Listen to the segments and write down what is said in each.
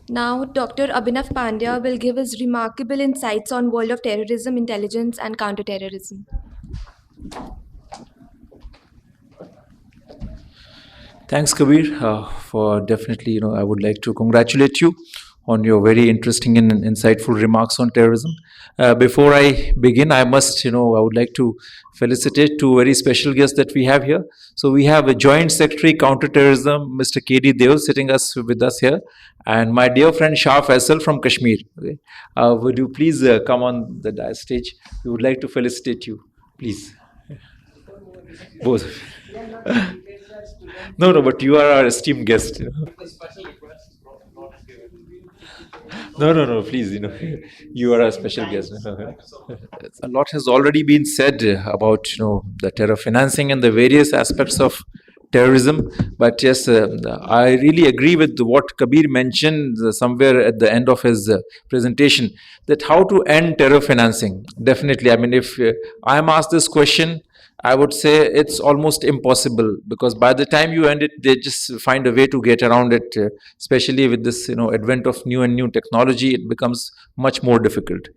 Now, Dr. Abhinav Pandya will give his remarkable insights on world of terrorism, intelligence, and counterterrorism. Thanks, Kabir, for definitely, I would like to congratulate you on your very interesting and insightful remarks on terrorism. Before I begin, I must, I would like to felicitate two very special guests that we have here. So we have a Joint Secretary Counterterrorism, Mr. K.D. Dev, sitting with us here, and my dear friend Shah Faisal from Kashmir. Okay. Would you please come on the stage? We would like to felicitate you, please. Both. No, no, but you are our esteemed guest. No, no, no, please, you are a special guest. A lot has already been said about, the terror financing and the various aspects of terrorism. But yes, I really agree with what Kabir mentioned somewhere at the end of his presentation, that how to end terror financing. Definitely, I mean, if I am asked this question, I would say it's almost impossible, because by the time you end it, they just find a way to get around it. Especially with this, advent of new technology, it becomes much more difficult.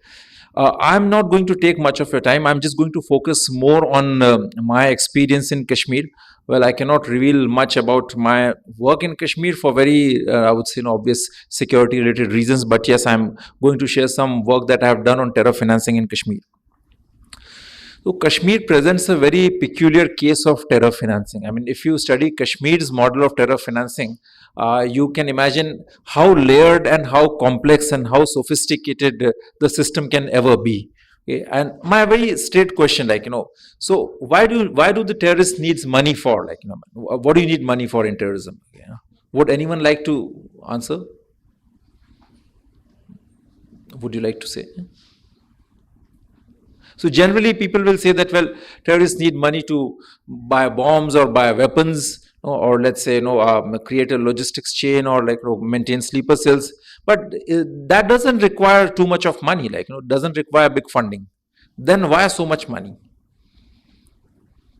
I'm not going to take much of your time. I'm just going to focus more on my experience in Kashmir. Well, I cannot reveal much about my work in Kashmir for very, I would say, obvious security related reasons. But yes, I'm going to share some work that I have done on terror financing in Kashmir. So Kashmir presents a very peculiar case of terror financing. I mean, if you study Kashmir's model of terror financing, you can imagine how layered and how complex and how sophisticated the system can ever be. Okay? And my very straight question, so why do the terrorists needs money for? What do you need money for in terrorism? Would anyone like to answer? Would you like to say? So generally, people will say that, well, terrorists need money to buy bombs or buy weapons, or let's say, create a logistics chain, or maintain sleeper cells. But that doesn't require too much of money. Doesn't require big funding. Then why so much money?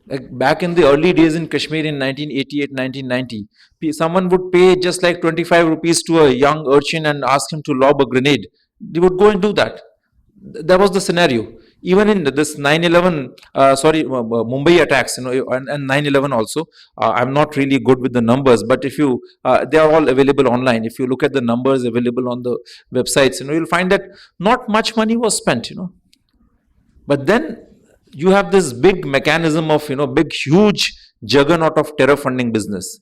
Like back in the early days in Kashmir in 1988, 1990, someone would pay just like 25 rupees to a young urchin and ask him to lob a grenade. They would go and do that. That was the scenario. Even in this 9/11, Mumbai attacks, and 9/11 also. I'm not really good with the numbers, but if you, they are all available online. If you look at the numbers available on the websites, you'll find that not much money was spent. But then you have this big mechanism of, big, huge juggernaut of terror funding business.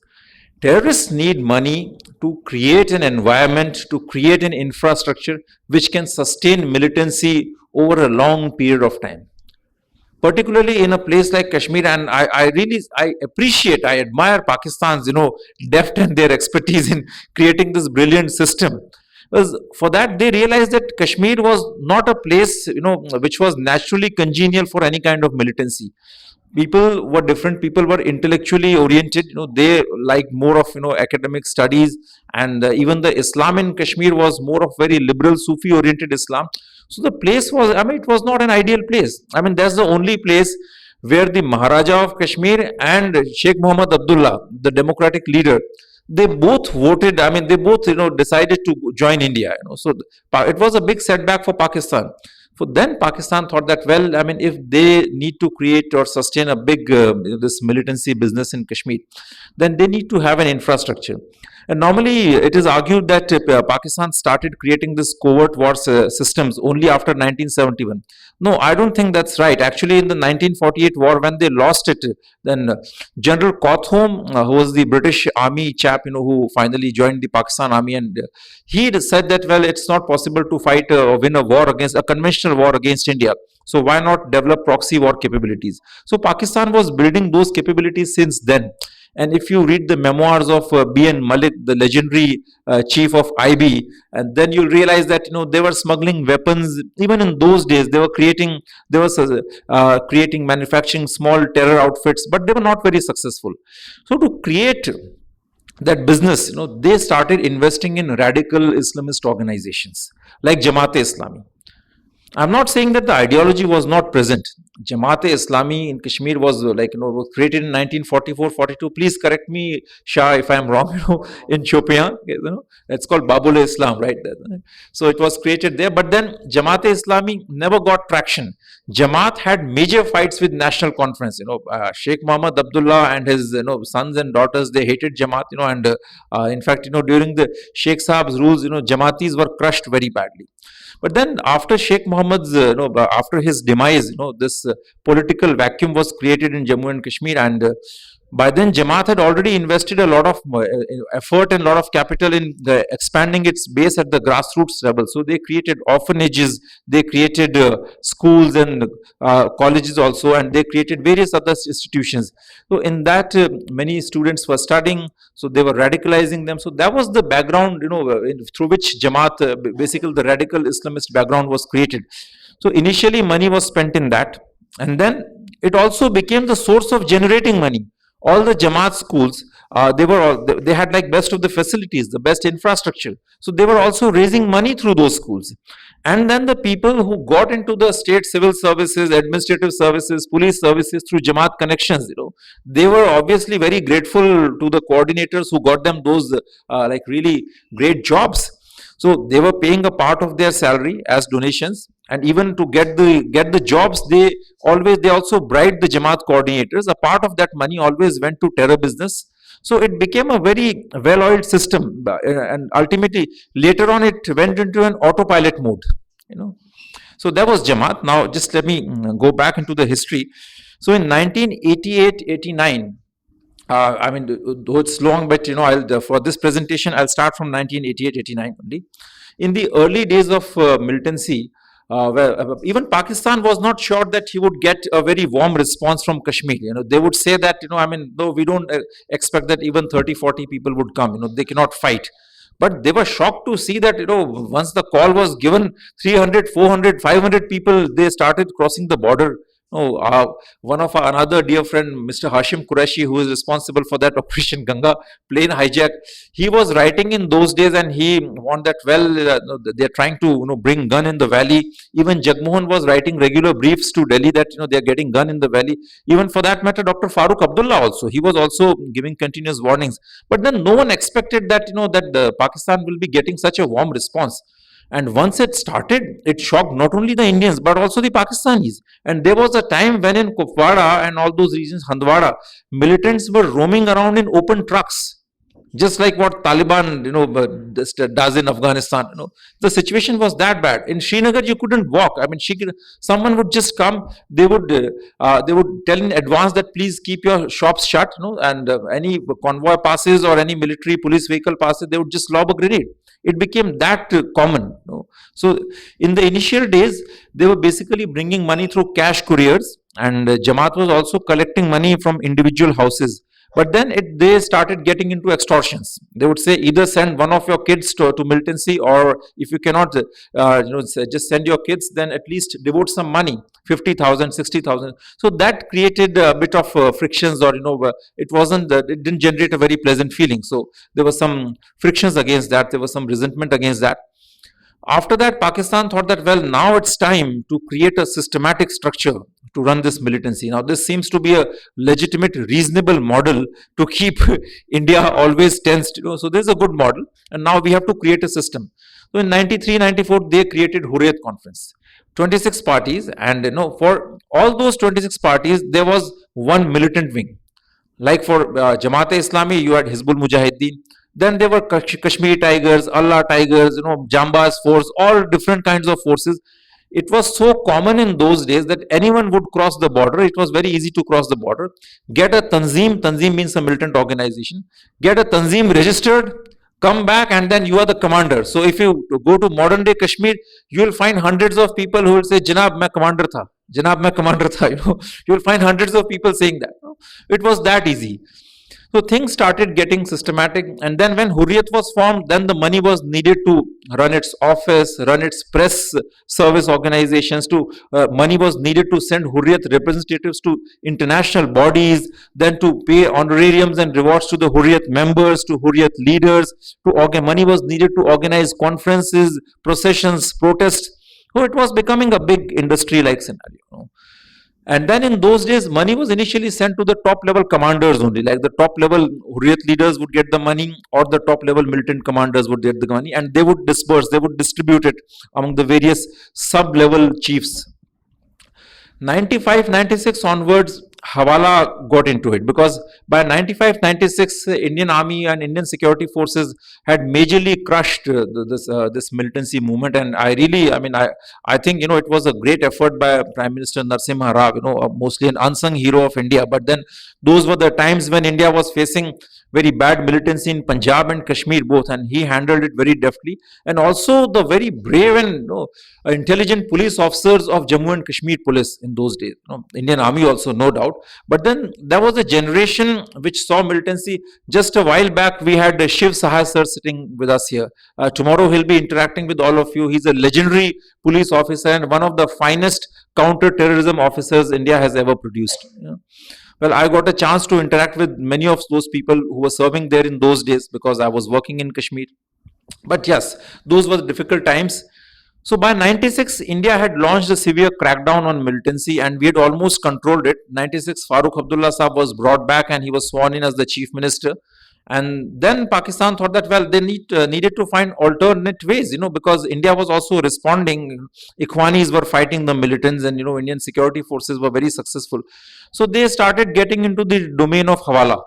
Terrorists need money to create an environment, to create an infrastructure which can sustain militancy over a long period of time. Particularly in a place like Kashmir, and I appreciate, I admire Pakistan's, depth and their expertise in creating this brilliant system. Because for that, they realized that Kashmir was not a place, which was naturally congenial for any kind of militancy. People were different. People were intellectually oriented. They liked more of academic studies, and even the Islam in Kashmir was more of very liberal Sufi oriented Islam. So the place was, I mean, it was not an ideal place. I mean, that's the only place where the Maharaja of Kashmir and Sheikh Muhammad Abdullah, the democratic leader, they both voted. I mean, they both decided to join India. So it was a big setback for Pakistan. So then Pakistan thought that, well, I mean, if they need to create or sustain a big this militancy business in Kashmir, then they need to have an infrastructure. And normally, it is argued that Pakistan started creating this covert war systems only after 1971. No, I don't think that's right. Actually, in the 1948 war, when they lost it, then General Kotham, who was the British Army chap, who finally joined the Pakistan Army, and he said that, well, it's not possible to fight or win a war against a conventional war against India. So why not develop proxy war capabilities? So Pakistan was building those capabilities since then. And if you read the memoirs of B.N. Malik, the legendary chief of IB, and then you'll realize that they were smuggling weapons. Even in those days, they were creating, manufacturing small terror outfits, but they were not very successful. So to create that business, they started investing in radical Islamist organizations like Jamaat-e-Islami. I'm not saying that the ideology was not present. Jamaat-e-Islami in Kashmir was was created in 1944-42. Please correct me, Shah, if I'm wrong. In Shopian, it's called Babul-e-Islam, right? So it was created there. But then Jamaat-e-Islami never got traction. Jamaat had major fights with National Conference. Sheikh Muhammad Abdullah and his sons and daughters, they hated Jamaat. And in fact, during the Sheikh Saab's rules, Jamaatis were crushed very badly. But then after Sheikh Muhammad's, after his demise, this political vacuum was created in Jammu and Kashmir, and by then Jamaat had already invested a lot of effort and a lot of capital in expanding its base at the grassroots level. So they created orphanages, they created schools and colleges also, and they created various other institutions. So in that, many students were studying, so they were radicalizing them. So that was the background, through which Jamaat, basically the radical Islamist background was created. So initially money was spent in that, and then it also became the source of generating money. All the Jamaat schools, they had like best of the facilities, the best infrastructure. So they were also raising money through those schools. And then the people who got into the state civil services, administrative services, police services through Jamaat connections, they were obviously very grateful to the coordinators who got them those really great jobs. So they were paying a part of their salary as donations, and even to get the jobs, they also bribed the Jamaat coordinators. A part of that money always went to terror business. So it became a very well-oiled system, and ultimately later on it went into an autopilot mode. So that was Jamaat. Now just let me go back into the history. So in 1988-89. Though it's long, but for this presentation, I'll start from 1988-89 only. In the early days of militancy, where even Pakistan was not sure that he would get a very warm response from Kashmir. They would say that, no, we don't expect that even 30, 40 people would come. They cannot fight. But they were shocked to see that, once the call was given, 300, 400, 500 people, they started crossing the border. One of our another dear friend, Mr. Hashim Qureshi, who is responsible for that Operation Ganga plane hijack, he was writing in those days, and he warned that, they're trying to bring gun in the valley. Even Jagmohan was writing regular briefs to Delhi that they're getting gun in the valley. Even for that matter, Dr. Farooq Abdullah also, he was also giving continuous warnings. But then no one expected that Pakistan will be getting such a warm response. And once it started, it shocked not only the Indians but also the Pakistanis. And there was a time when in Kupwara and all those regions, Handwara, militants were roaming around in open trucks, just like what Taliban, does in Afghanistan. The situation was that bad. In Srinagar, you couldn't walk. Someone would just come. They would tell in advance that please keep your shops shut. And any convoy passes or any military police vehicle passes, they would just lob a grenade. It became that common. So in the initial days, they were basically bringing money through cash couriers, and Jamaat was also collecting money from individual houses. But then they started getting into extortions. They would say either send one of your kids to militancy, or if you cannot, just send your kids, then at least devote some money, 50,000, 60,000. So that created a bit of frictions, or it didn't generate a very pleasant feeling. So there were some frictions against that. There was some resentment against that. After that, Pakistan thought that, now it's time to create a systematic structure to run this militancy. Now, this seems to be a legitimate, reasonable model to keep India always tensed. So there's a good model, and now we have to create a system. So in 93, 94, they created Hurriyat Conference. 26 parties, and for all those 26 parties, there was one militant wing. Like for Jamaat-e-Islami, you had Hizbul Mujahideen. Then there were Kashmiri Tigers, Allah Tigers, Jamba's force, all different kinds of forces. It was so common in those days that anyone would cross the border. It was very easy to cross the border. Get a Tanzim. Tanzim means a militant organization. Get a Tanzim registered, come back, and then you are the commander. So if you go to modern day Kashmir, you will find hundreds of people who will say, Janab, main commander tha. Janab, main commander tha. You will find hundreds of people saying that. It was that easy. So things started getting systematic, and then when Hurriyat was formed, then the money was needed to run its office, run its press service organizations. Money was needed to send Hurriyat representatives to international bodies, then to pay honorariums and rewards to the Hurriyat members, to Hurriyat leaders. Money was needed to organize conferences, processions, protests. So it was becoming a big industry-like scenario. And then in those days, money was initially sent to the top level commanders only, like the top level Hurriyat leaders would get the money, or the top level militant commanders would get the money, and they would disperse, they would distribute it among the various sub level chiefs. 95 96 onwards, Havala got into it, because by 95 96 Indian army and Indian security forces had majorly crushed this militancy movement. And I think it was a great effort by Prime Minister Narsimha Rao, mostly an unsung hero of India. But then those were the times when India was facing very bad militancy in Punjab and Kashmir both, and he handled it very deftly. And also the very brave and intelligent police officers of Jammu and Kashmir police in those days, Indian army also, no doubt. But then there was a generation which saw militancy. Just a while back, we had Shiv Sahai sir sitting with us here. Tomorrow he'll be interacting with all of you. He's a legendary police officer and one of the finest counter-terrorism officers India has ever produced. Well, I got a chance to interact with many of those people who were serving there in those days, because I was working in Kashmir. But yes, those were difficult times. So by 96, India had launched a severe crackdown on militancy, and we had almost controlled it. 96, Farooq Abdullah Saab was brought back and he was sworn in as the chief minister. And then Pakistan thought that, well, they needed to find alternate ways, because India was also responding. Ikhwanis were fighting the militants, and Indian security forces were very successful. So they started getting into the domain of Havala.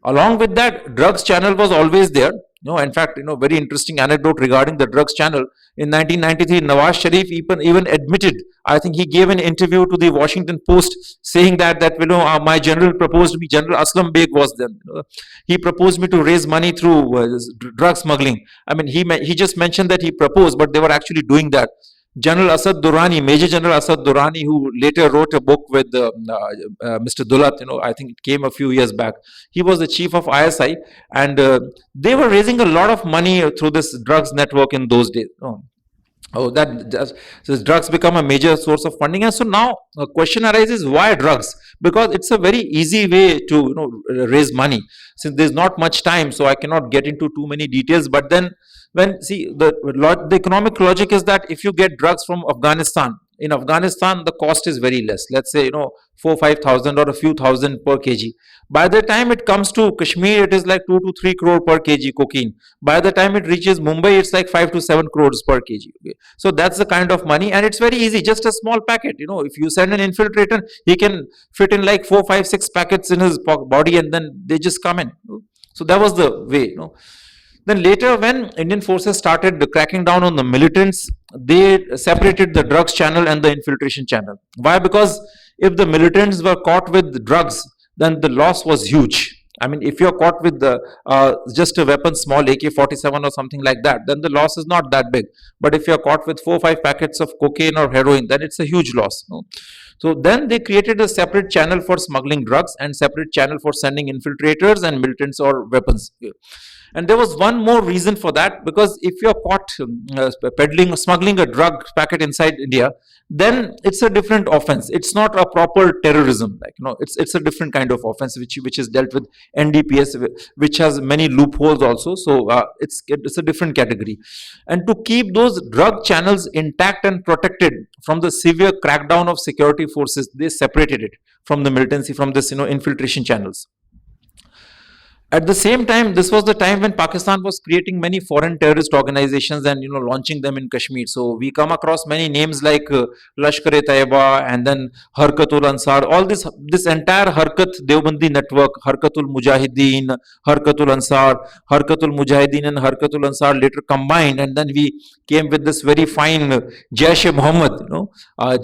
Along with that, drugs channel was always there. In fact, very interesting anecdote regarding the drugs channel. In 1993, Nawaz Sharif even admitted, I think he gave an interview to the Washington Post saying that my general proposed me, General Aslam Beg was then. He proposed me to raise money through drug smuggling. I mean, he just mentioned that he proposed, but they were actually doing that. General Asad Durrani, Major General Asad Durrani, who later wrote a book with Mr. Dulat, I think it came a few years back. He was the chief of ISI, and they were raising a lot of money through this drugs network in those days. So drugs become a major source of funding. And so now a question arises, why drugs? Because it's a very easy way to raise money, since there's not much time, so I cannot get into too many details. But then the economic logic is that if you get drugs from Afghanistan, in Afghanistan the cost is very less, let's say 4,000-5,000 or a few thousand per kg. By the time it comes to Kashmir, it is like 2 to 3 crore per kg cocaine. By the time it reaches Mumbai, it's like 5 to 7 crores per kg. Okay? So that's the kind of money, and it's very easy, just a small packet. If you send an infiltrator, he can fit in like 4, 5, 6 packets in his body, and then they just come in. So that was the way. Then later, when Indian forces started cracking down on the militants, they separated the drugs channel and the infiltration channel. Why? Because if the militants were caught with drugs, then the loss was huge. I mean, if you're caught with just a weapon, small AK-47 or something like that, then the loss is not that big. But if you're caught with 4 or 5 packets of cocaine or heroin, then it's a huge loss. So then they created a separate channel for smuggling drugs and separate channel for sending infiltrators and militants or weapons. And there was one more reason for that, because if you're caught smuggling a drug packet inside India, then it's a different offense. It's not a proper terrorism. It's a different kind of offense which is dealt with NDPS, which has many loopholes also. So it's a different category. And to keep those drug channels intact and protected from the severe crackdown of security forces, they separated it from the militancy, from this infiltration channels. At the same time, this was the time when Pakistan was creating many foreign terrorist organizations and launching them in Kashmir. So we come across many names like Lashkar-e-Taiba and then Harkatul Ansar. All this entire Harkat Deobandi network, Harkatul Mujahideen, Harkatul Ansar, Harkatul Mujahideen and Harkatul Ansar later combined, and then we came with this very fine Jaish-e-Mohammed.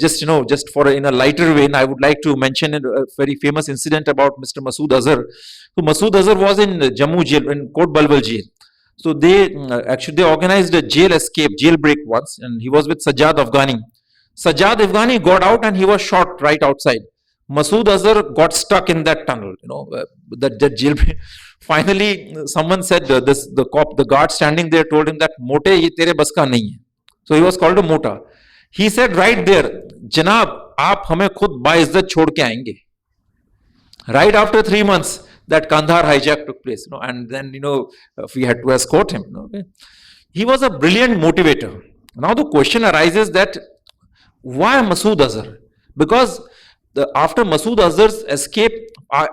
Just for in a lighter vein, I would like to mention a very famous incident about Mr. Masood Azhar. So Masood Azhar was in Jammu jail, in Kot Balwal jail. So they organized a jailbreak once, and he was with Sajjad Afghani. Sajjad Afghani got out and he was shot right outside. Masood Azhar got stuck in that tunnel, that jailbreak. Finally, someone said, the guard standing there told him that, Mote, ye tere bas ka nahi hai. So he was called a Mota. He said right there, Janab, aap hame khud baizzat chhod ke aayenge. Right after 3 months, that Kandahar hijack took place, and then we had to escort him. Okay? He was a brilliant motivator. Now the question arises that why Masood Azhar? Because after Masood Azhar's escape,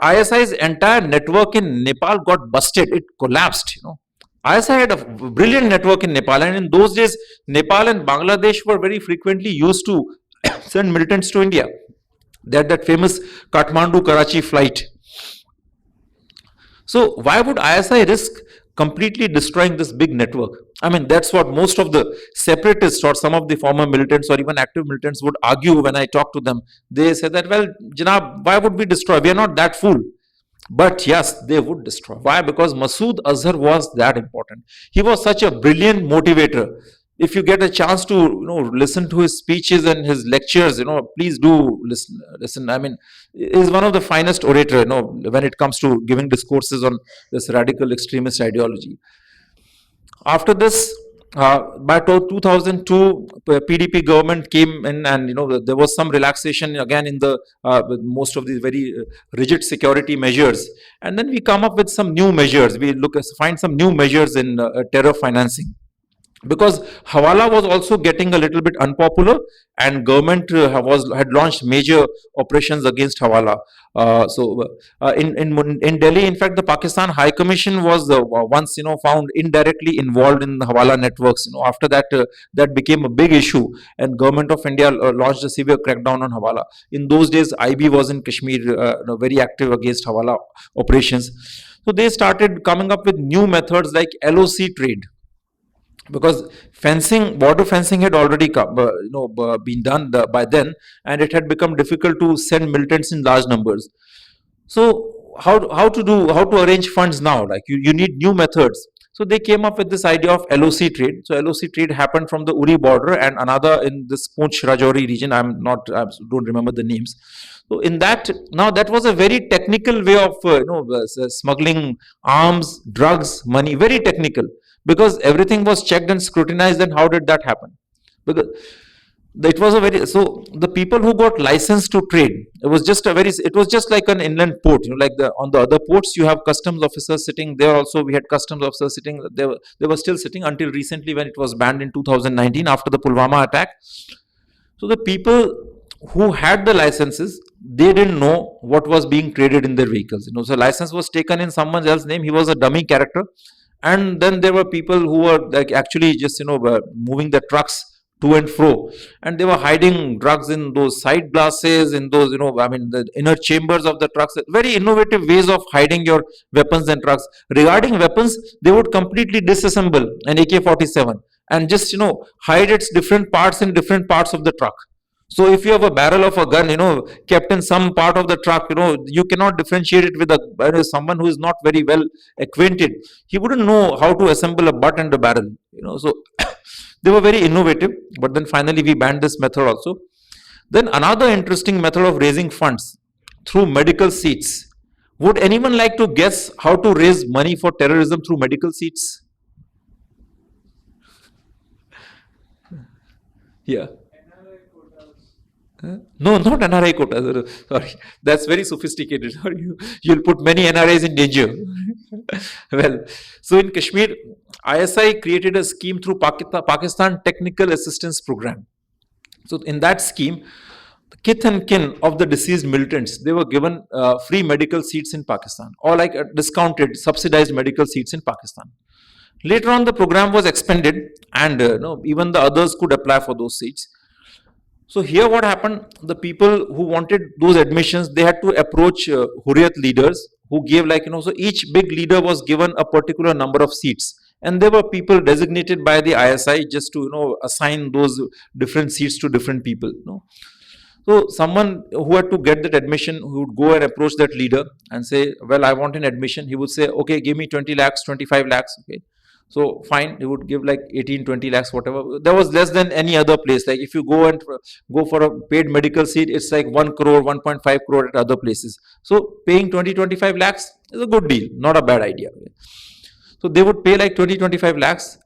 ISI's entire network in Nepal got busted. It collapsed. ISI had a brilliant network in Nepal, and in those days, Nepal and Bangladesh were very frequently used to send militants to India. They had that famous Kathmandu Karachi flight. So why would ISI risk completely destroying this big network? I mean, that's what most of the separatists or some of the former militants or even active militants would argue when I talk to them. They say that, well, Janab, why would we destroy? We are not that fool. But yes, they would destroy. Why? Because Masood Azhar was that important. He was such a brilliant motivator. If you get a chance to listen to his speeches and his lectures, please do listen. I mean, is one of the finest orator, when it comes to giving discourses on this radical extremist ideology. After this, by 2002, PDP government came in, and there was some relaxation again in the most of these very rigid security measures, and then we come up with some new measures. We find some new measures in terror financing, because Havala was also getting a little bit unpopular, and government had launched major operations against Havala. In Delhi, in fact, the Pakistan High Commission was once found indirectly involved in the Havala networks. After that, that became a big issue, and government of India launched a severe crackdown on Havala. In those days, IB was in Kashmir, very active against Havala operations. So they started coming up with new methods like LOC trade, because border fencing had already been done by then, and it had become difficult to send militants in large numbers. So how to arrange funds now? Like you need new methods. So they came up with this idea of LOC trade. So LOC trade happened from the Uri border and another in this Poonch Rajouri region. I don't remember the names. So in that, now that was a very technical way of smuggling arms, drugs, money. Very technical, because everything was checked and scrutinized. And how did that happen? Because it was the people who got licensed to trade, it was just like an inland port, like on the other ports you have customs officers sitting there. Also we had customs officers sitting, they were still sitting until recently, when it was banned in 2019 after the Pulwama attack. So the people who had the licenses, they didn't know what was being traded in their vehicles. So license was taken in someone else's name. He was a dummy character, and then there were people who were like actually just moving the trucks to and fro, and they were hiding drugs in those side glasses, in those the inner chambers of the trucks. Very innovative ways of hiding your weapons and drugs. Regarding weapons, they would completely disassemble an AK-47 and just hide its different parts in different parts of the truck. So if you have a barrel of a gun, kept in some part of the truck, you cannot differentiate it with someone who is not very well acquainted. He wouldn't know how to assemble a butt and a barrel, So they were very innovative, but then finally we banned this method also. Then another interesting method of raising funds through medical seats. Would anyone like to guess how to raise money for terrorism through medical seats? Yeah. No, not NRI quota. Sorry, that's very sophisticated. You'll put many NRIs in danger. Well, so in Kashmir, ISI created a scheme through Pakistan Technical Assistance Program. So in that scheme, the kith and kin of the deceased militants, they were given free medical seats in Pakistan, or like discounted, subsidized medical seats in Pakistan. Later on, the program was expanded, and even the others could apply for those seats. So here what happened, the people who wanted those admissions, they had to approach Hurriyat leaders who gave so each big leader was given a particular number of seats. And there were people designated by the ISI just to, assign those different seats to different people. So someone who had to get that admission, who would go and approach that leader and say, well, I want an admission. He would say, okay, give me 20 lakhs, 25 lakhs. Okay. So fine, he would give like 18, 20 lakhs, whatever. There was less than any other place. Like if you go for a paid medical seat, it's like 1 crore, 1.5 crore at other places. So paying 20, 25 lakhs is a good deal, not a bad idea. So they would pay like 20, 25 lakhs.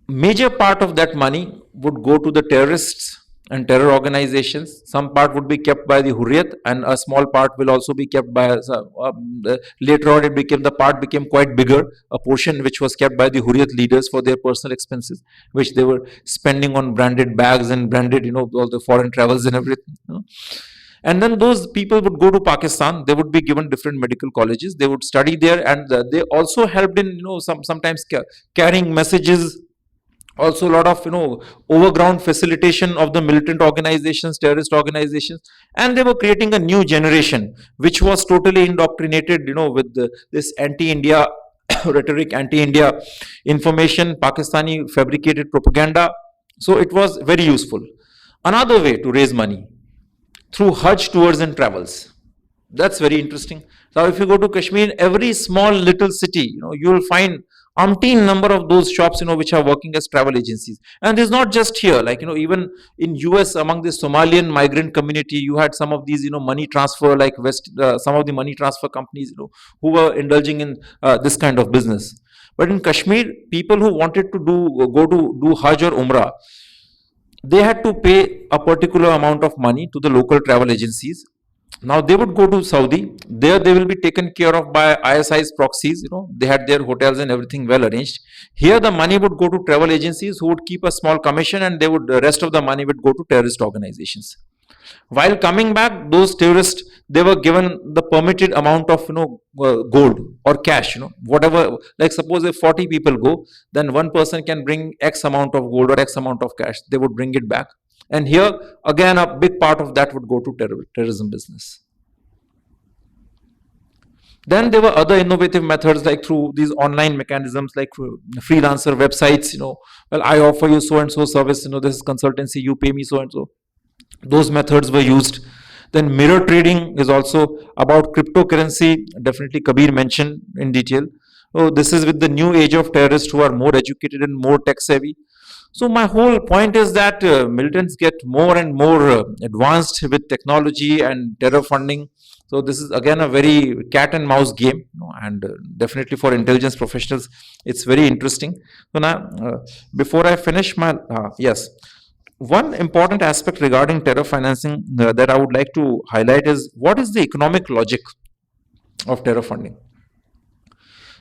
Major part of that money would go to the terrorists and terror organizations. Some part would be kept by the Hurriyat, and a small part will also be kept by. Later on, the part became quite bigger. A portion which was kept by the Hurriyat leaders for their personal expenses, which they were spending on branded bags and branded, all the foreign travels and everything. And then those people would go to Pakistan. They would be given different medical colleges. They would study there, and they also helped in, sometimes carrying messages. Also, a lot of overground facilitation of the militant organizations, terrorist organizations, and they were creating a new generation which was totally indoctrinated, with this anti-India rhetoric, anti-India information, Pakistani fabricated propaganda. So it was very useful. Another way to raise money through Hajj tours and travels. That's very interesting. Now, if you go to Kashmir, every small little city, you will find umpteen number of those shops, which are working as travel agencies. And it's not just here. Like, even in US, among the Somalian migrant community, you had some of these, money transfer, like some of the money transfer companies, who were indulging in this kind of business. But in Kashmir, people who wanted to go to do Hajj or Umrah, they had to pay a particular amount of money to the local travel agencies. Now they would go to Saudi. There they will be taken care of by ISI's proxies. They had their hotels and everything well arranged. Here the money would go to travel agencies who would keep a small commission, and the rest of the money would go to terrorist organizations. While coming back, those terrorists, they were given the permitted amount of gold or cash, whatever. Like suppose if 40 people go, then one person can bring X amount of gold or X amount of cash. They would bring it back, and here again a big part of that would go to terrorism business. Then there were other innovative methods, like through these online mechanisms, like freelancer websites. Well, I offer you so and so service. This is consultancy. You pay me so and so. Those methods were used. Then mirror trading is also about cryptocurrency. Definitely Kabir mentioned in detail. So this is with the new age of terrorists who are more educated and more tech savvy. So my whole point is that militants get more and more advanced with technology and terror funding. So this is again a very cat and mouse game, and definitely for intelligence professionals, it's very interesting. So now, before I finish my yes. One important aspect regarding terror financing that I would like to highlight is what is the economic logic of terror funding.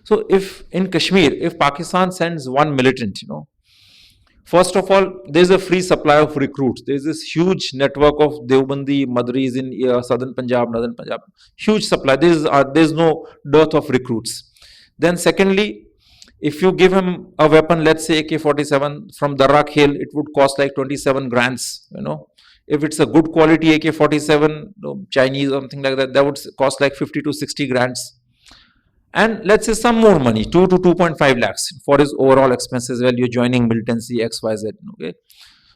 So if in Kashmir, if Pakistan sends one militant, first of all, there's a free supply of recruits. There's this huge network of Deobandi Madris in southern Punjab, northern Punjab. Huge supply. There's no dearth of recruits. Then secondly, if you give him a weapon, let's say AK-47 from Darra Khel, it would cost like 27 grants. If it's a good quality AK-47, Chinese or something like that, that would cost like 50 to 60 grants. And let's say some more money, 2 to 2.5 lakhs for his overall expenses while you're joining militancy XYZ. Okay,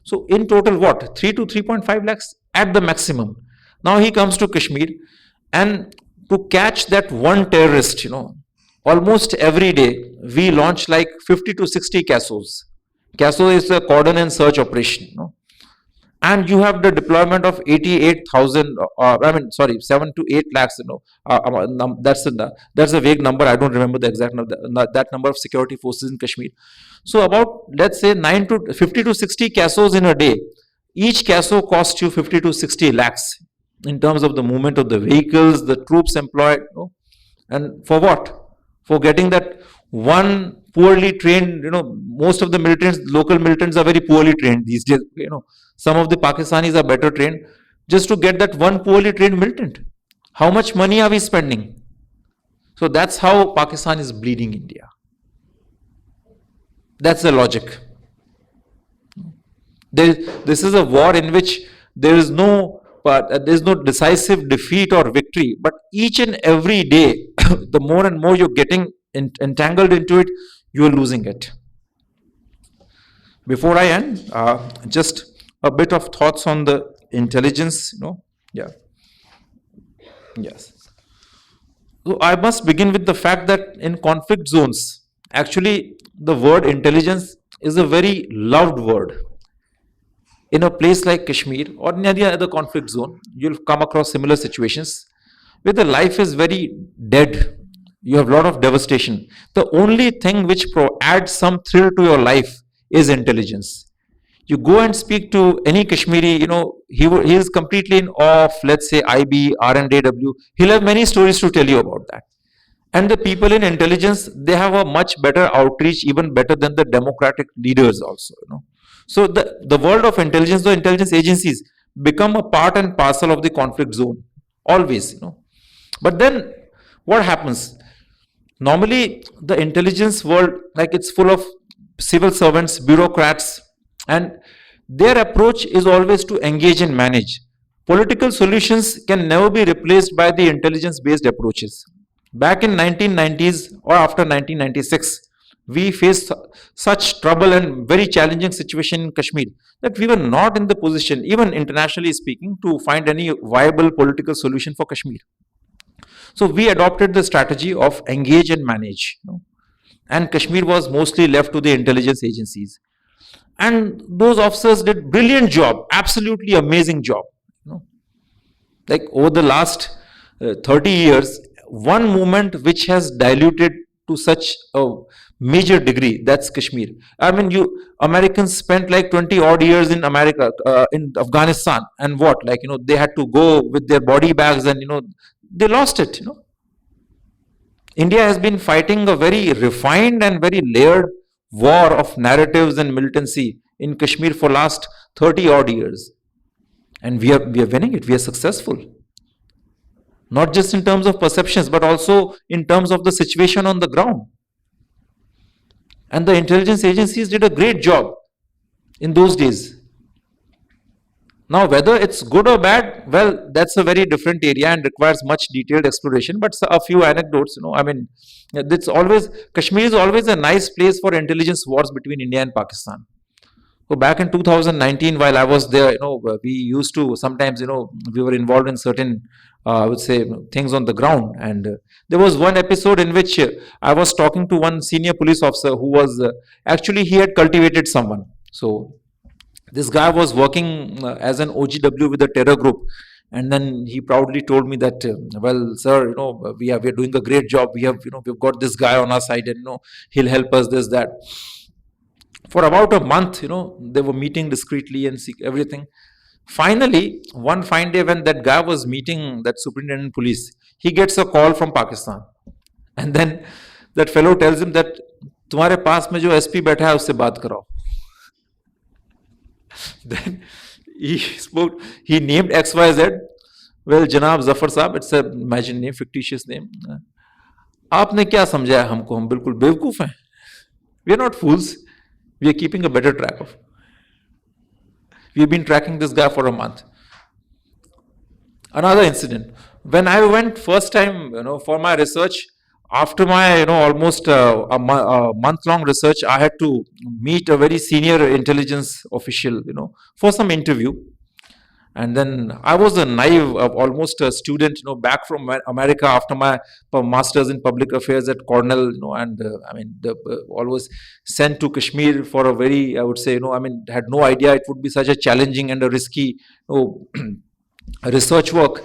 so in total, what 3 to 3.5 lakhs at the maximum. Now he comes to Kashmir, and to catch that one terrorist, almost every day we launch like 50 to 60 CASOs. CASO is a cordon and search operation, and you have the deployment of 88,000. 7 to 8 lakhs. That's a vague number. I don't remember the exact number. That number of security forces in Kashmir. So about, let's say, 50 to 60 CASOs in a day. Each CASO costs you 50 to 60 lakhs in terms of the movement of the vehicles, the troops employed, and for what? For getting that one poorly trained, most of the militants, local militants are very poorly trained these days. Some of the Pakistanis are better trained, just to get that one poorly trained militant. How much money are we spending? So that's how Pakistan is bleeding India. That's the logic. This is a war in which there is no decisive defeat or victory, but each and every day, the more and more you're getting entangled into it, you're losing it. Before I end, just a bit of thoughts on the intelligence. Yes. So I must begin with the fact that in conflict zones, actually, the word intelligence is a very loved word. In a place like Kashmir or in any other conflict zone, you'll come across similar situations where the life is very dead. You have a lot of devastation. The only thing which adds some thrill to your life is intelligence. You go and speak to any Kashmiri, he is completely in awe of, let's say, IB, R&AW. He'll have many stories to tell you about that. And the people in intelligence, they have a much better outreach, even better than the democratic leaders also. So the world of intelligence, the intelligence agencies become a part and parcel of the conflict zone, always. But then what happens? Normally, the intelligence world, like, it's full of civil servants, bureaucrats, and their approach is always to engage and manage. Political solutions can never be replaced by the intelligence based approaches. Back in 1990s or after 1996, we faced such trouble and very challenging situation in Kashmir that we were not in the position, even internationally speaking, to find any viable political solution for Kashmir. So we adopted the strategy of engage and manage. And Kashmir was mostly left to the intelligence agencies. And those officers did brilliant job, absolutely amazing job. Like, over the last 30 years, one movement which has diluted to such a major degree, that's Kashmir. I mean, Americans spent like 20 odd years in America, in Afghanistan, and what, like, they had to go with their body bags, and they lost it. India has been fighting a very refined and very layered war of narratives and militancy in Kashmir for last 30 odd years. And we are winning it. We are successful. Not just in terms of perceptions, but also in terms of the situation on the ground. And the intelligence agencies did a great job in those days. Now, whether it's good or bad, well, that's a very different area and requires much detailed exploration. But a few anecdotes. I mean, Kashmir is always a nice place for intelligence wars between India and Pakistan. So back in 2019, while I was there, we used to sometimes, we were involved in certain, I would say, things on the ground. And there was one episode in which I was talking to one senior police officer who was actually, he had cultivated someone. So this guy was working as an OGW with a terror group. And then he proudly told me that, well, sir, we are doing a great job. We've got this guy on our side, and he'll help us, this, that. For about a month, they were meeting discreetly and everything. Finally, one fine day, when that guy was meeting that superintendent police, he gets a call from Pakistan. And then that fellow tells him that, तुम्हारे पास में जो SP बैठा है उससे बात कराओ. Then he named XYZ. Well, Janab Zafar Saab, it's a imagined name, fictitious name. आपने क्या समझा है हमको? हम बिल्कुल बेवकूफ हैं. We are not fools. We are keeping a better track of. We've been tracking this guy for a month. Another incident. When I went first time, for my research, after my, almost a month-long research, I had to meet a very senior intelligence official, for some interview. And then I was a naive, almost a student, back from America after my master's in public affairs at Cornell, and always sent to Kashmir for a very, I would say, had no idea it would be such a challenging and a risky research work.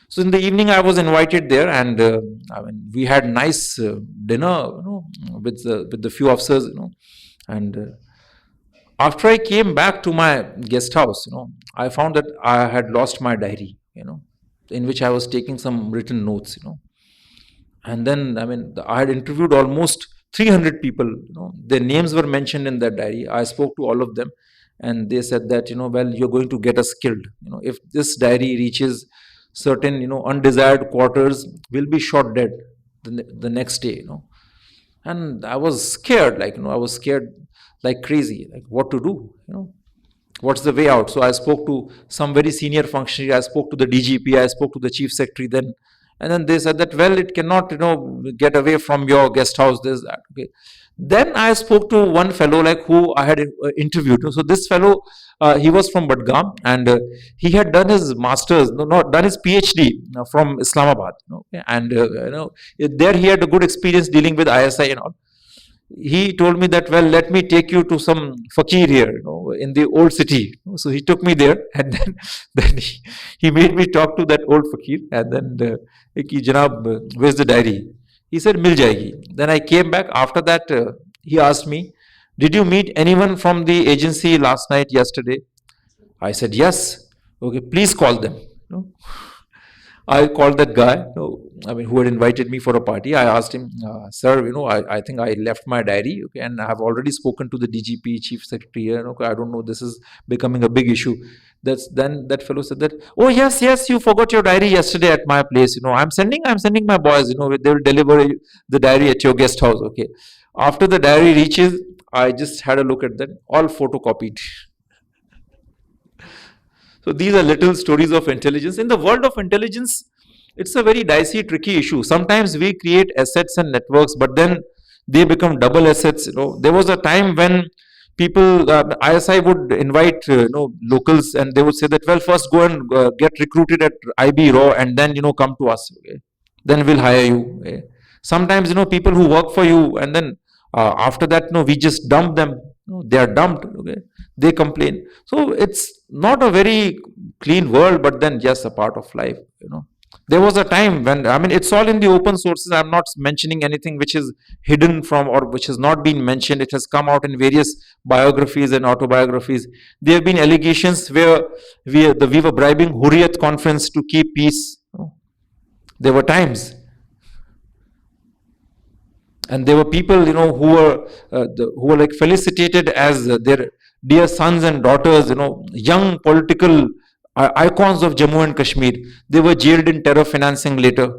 So in the evening, I was invited there, and we had nice dinner, with the few officers, and after I came back to my guest house, I found that I had lost my diary, in which I was taking some written notes, and then I had interviewed almost 300 people, their names were mentioned in that diary. I spoke to all of them, and they said that, well, you're going to get us killed. If this diary reaches certain, undesired quarters, we'll be shot dead the next day, And I was scared, I was scared like crazy, like what to do, what's the way out. So I spoke to some very senior functionary, I spoke to the DGP, I spoke to the chief secretary then, and then they said that, well, it cannot, get away from your guest house, this, that. Okay. Then I spoke to one fellow, who I had interviewed. So this fellow, he was from Budgam, and he had done his master's, not done his PhD from Islamabad. And there he had a good experience dealing with ISI and all. He told me that, well, let me take you to some fakir here, in the old city. So he took me there, and then he made me talk to that old fakir, and then, Janab, where's the diary? He said, Mil jayegi. Then I came back. After that, he asked me Did you meet anyone from the agency last night, yesterday? I said, yes. Okay, please call them. No? I called that guy, who had invited me for a party. I asked him, sir, I think I left my diary, okay, and I have already spoken to the DGP, Chief Secretary here. Okay, I don't know, this is becoming a big issue. Then that fellow said that, oh yes, yes, you forgot your diary yesterday at my place. I'm sending my boys. They will deliver the diary at your guest house. Okay. After the diary reaches, I just had a look at that, all photocopied. So these are little stories of intelligence. In the world of intelligence, it's a very dicey, tricky issue. Sometimes we create assets and networks, but then they become double assets. There was a time when people, ISI would invite locals, and they would say that, well, first go and get recruited at IB Raw, and then come to us. Okay? Then we'll hire you. Okay? Sometimes people who work for you, and then after that, we just dump them. They are dumped. Okay? They complain. So it's not a very clean world, but then yes, a part of life. There was a time when, it's all in the open sources. I'm not mentioning anything which is hidden from or which has not been mentioned. It has come out in various biographies and autobiographies. There have been allegations where we were bribing Hurriyat conference to keep peace. There were times, and there were people who were like felicitated as their dear sons and daughters, young political icons of Jammu and Kashmir. They were jailed in terror financing later.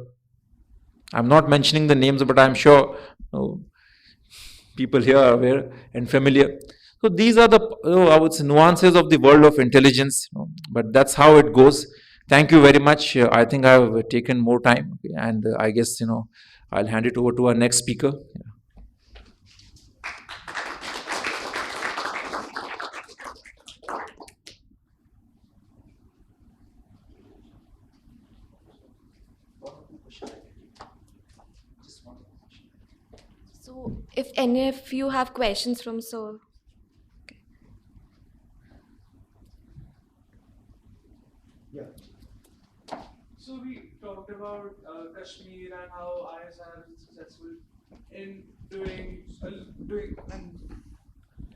I'm not mentioning the names, but I'm sure people here are aware and familiar. So these are the I would say nuances of the world of intelligence, but that's how it goes. Thank you very much. I think I've taken more time, okay, and I guess I'll hand it over to our next speaker. So, if any of you have questions from Sir. Yeah. So we talked about Kashmir and how ISI has been successful in doing and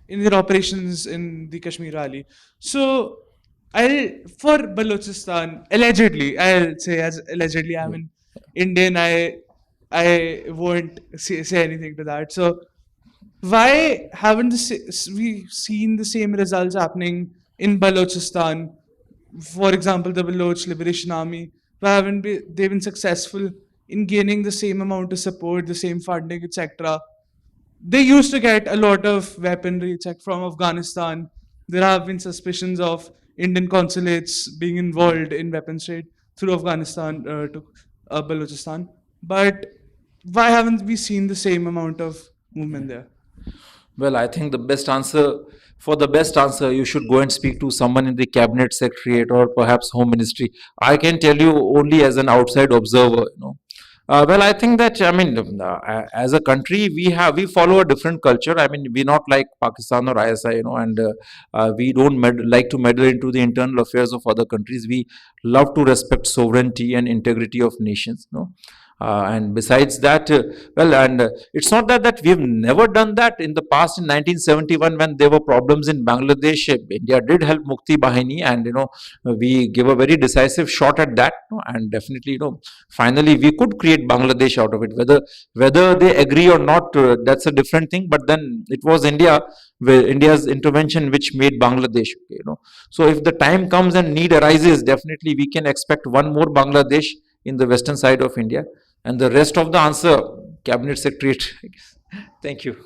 in their operations in the Kashmir Rally. So for Balochistan, allegedly, I'll say as allegedly, I'm an Indian. I won't say anything to that. So why haven't we seen the same results happening in Balochistan? For example, the Baloch Liberation Army, why haven't they been successful in gaining the same amount of support, the same funding, etc.? They used to get a lot of weaponry from Afghanistan. There have been suspicions of Indian consulates being involved in weapons trade through Afghanistan to Balochistan. But why haven't we seen the same amount of movement there? Well, I think the best answer, you should go and speak to someone in the cabinet secretariat or perhaps home ministry. I can tell you only as an outside observer. Well, I think that as a country we follow a different culture. We're not like Pakistan or ISI, and we don't like to meddle into the internal affairs of other countries. We love to respect sovereignty and integrity of nations. And besides that, it's not that we've never done that in the past. In 1971, when there were problems in Bangladesh, India did help Mukti Bahini, and we gave a very decisive shot at that, and definitely, finally we could create Bangladesh out of it. Whether they agree or not, that's a different thing. But then it was India's intervention which made Bangladesh. So if the time comes and need arises, definitely we can expect one more Bangladesh in the western side of India. And the rest of the answer, Cabinet Secretariat. Thank you.